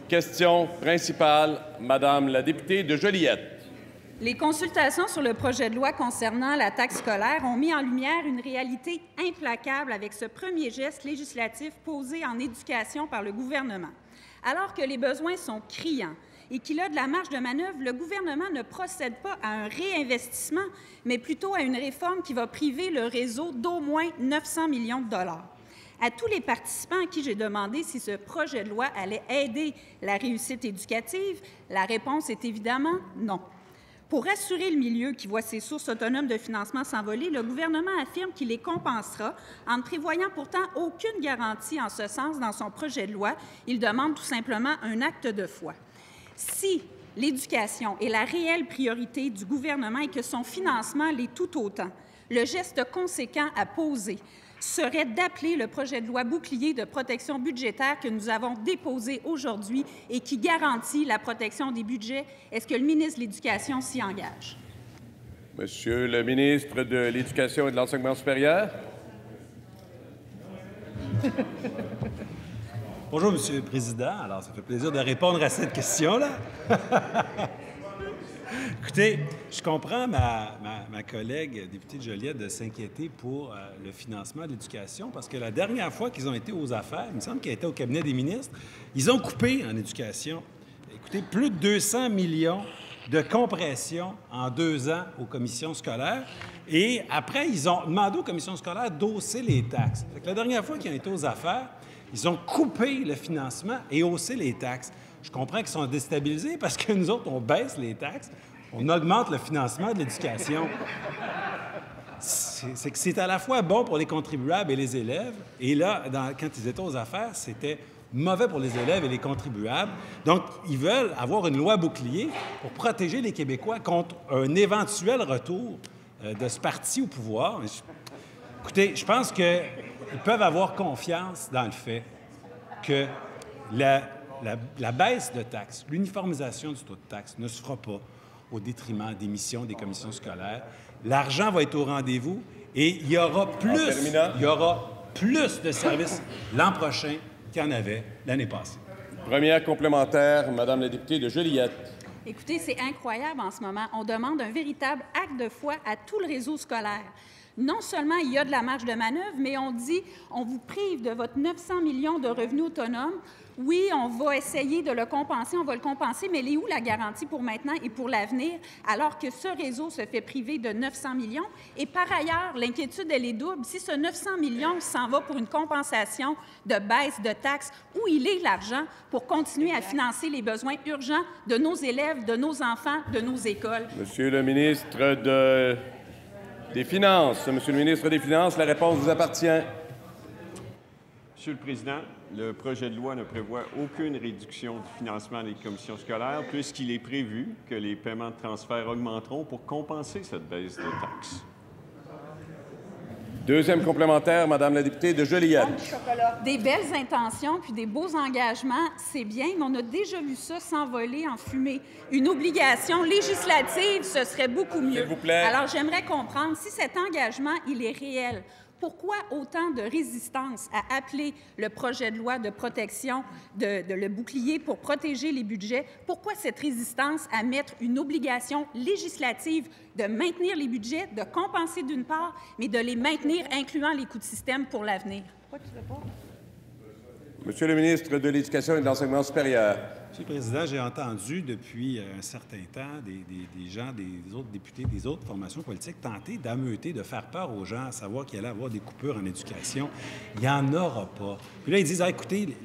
Question principale, Madame la députée de Joliette. Les consultations sur le projet de loi concernant la taxe scolaire ont mis en lumière une réalité implacable avec ce premier geste législatif posé en éducation par le gouvernement. Alors que les besoins sont criants et qu'il a de la marge de manœuvre, le gouvernement ne procède pas à un réinvestissement, mais plutôt à une réforme qui va priver le réseau d'au moins 900 millions de dollars. À tous les participants à qui j'ai demandé si ce projet de loi allait aider la réussite éducative, la réponse est évidemment non. Pour rassurer le milieu qui voit ses sources autonomes de financement s'envoler, le gouvernement affirme qu'il les compensera en ne prévoyant pourtant aucune garantie en ce sens dans son projet de loi. Il demande tout simplement un acte de foi. Si l'éducation est la réelle priorité du gouvernement et que son financement l'est tout autant, le geste conséquent à poser serait d'appeler le projet de loi bouclier de protection budgétaire que nous avons déposé aujourd'hui et qui garantit la protection des budgets. Est-ce que le ministre de l'Éducation s'y engage? Monsieur le ministre de l'Éducation et de l'Enseignement supérieur. Bonjour, Monsieur le Président. Alors, ça fait plaisir de répondre à cette question-là. Écoutez, je comprends ma collègue députée de Joliette de s'inquiéter pour le financement de l'éducation parce que la dernière fois qu'ils ont été aux affaires, il me semble qu'ils étaient au cabinet des ministres, ils ont coupé en éducation. Écoutez, plus de 200 millions de compression en 2 ans aux commissions scolaires. Et après, ils ont demandé aux commissions scolaires d'hausser les taxes. Fait que la dernière fois qu'ils ont été aux affaires, ils ont coupé le financement et haussé les taxes. Je comprends qu'ils sont déstabilisés parce que nous autres, on baisse les taxes, on augmente le financement de l'éducation. C'est que c'est à la fois bon pour les contribuables et les élèves. Et là, quand ils étaient aux affaires, c'était mauvais pour les élèves et les contribuables. Donc, ils veulent avoir une loi bouclier pour protéger les Québécois contre un éventuel retour de ce parti au pouvoir. Écoutez, je pense qu'ils peuvent avoir confiance dans le fait que la baisse de taxes, l'uniformisation du taux de taxe ne se fera pas au détriment des missions des commissions scolaires. L'argent va être au rendez-vous et il y aura plus de services l'an prochain qu'il y en avait l'année passée. Première complémentaire, Madame la députée de Joliette. Écoutez, c'est incroyable en ce moment. On demande un véritable acte de foi à tout le réseau scolaire. Non seulement il y a de la marge de manœuvre, mais on dit on vous prive de votre 900 millions de revenus autonomes. Oui, on va essayer de le compenser, on va le compenser, mais elle est où la garantie pour maintenant et pour l'avenir, alors que ce réseau se fait priver de 900 millions? Et par ailleurs, l'inquiétude, elle est double. Si ce 900 millions s'en va pour une compensation de baisse de taxes, où il est l'argent pour continuer à financer les besoins urgents de nos élèves, de nos enfants, de nos écoles? Monsieur le ministre des Finances. Monsieur le ministre des Finances, la réponse vous appartient. Monsieur le Président, le projet de loi ne prévoit aucune réduction du financement des commissions scolaires puisqu'il est prévu que les paiements de transfert augmenteront pour compenser cette baisse de taxes. Deuxième complémentaire, Madame la députée de Joliette. Des belles intentions puis des beaux engagements, c'est bien, mais on a déjà vu ça s'envoler en fumée. Une obligation législative, ce serait beaucoup mieux. S'il vous plaît. Alors, j'aimerais comprendre si cet engagement, il est réel. Pourquoi autant de résistance à appeler le projet de loi de protection, de le bouclier pour protéger les budgets? Pourquoi cette résistance à mettre une obligation législative de maintenir les budgets, de compenser d'une part, mais de les maintenir, incluant les coûts de système pour l'avenir? Pourquoi tu réponds? Monsieur le ministre de l'Éducation et de l'Enseignement supérieur. Monsieur le Président, j'ai entendu depuis un certain temps des gens, des autres députés, des autres formations politiques tenter d'ameuter, de faire peur aux gens, à savoir qu'il allait avoir des coupures en éducation. Il n'y en aura pas. Puis là, ils disent, écoutez,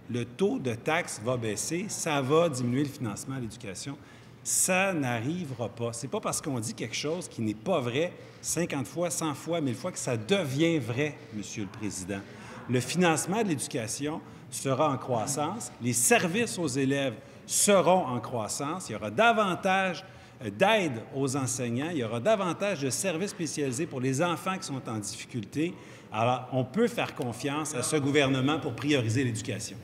le taux de taxe va baisser, ça va diminuer le financement à l'éducation. Ça n'arrivera pas. C'est pas parce qu'on dit quelque chose qui n'est pas vrai 50 fois, 100 fois, 1000 fois que ça devient vrai, Monsieur le Président. Le financement de l'éducation sera en croissance, les services aux élèves seront en croissance, il y aura davantage d'aide aux enseignants, il y aura davantage de services spécialisés pour les enfants qui sont en difficulté. Alors, on peut faire confiance à ce gouvernement pour prioriser l'éducation.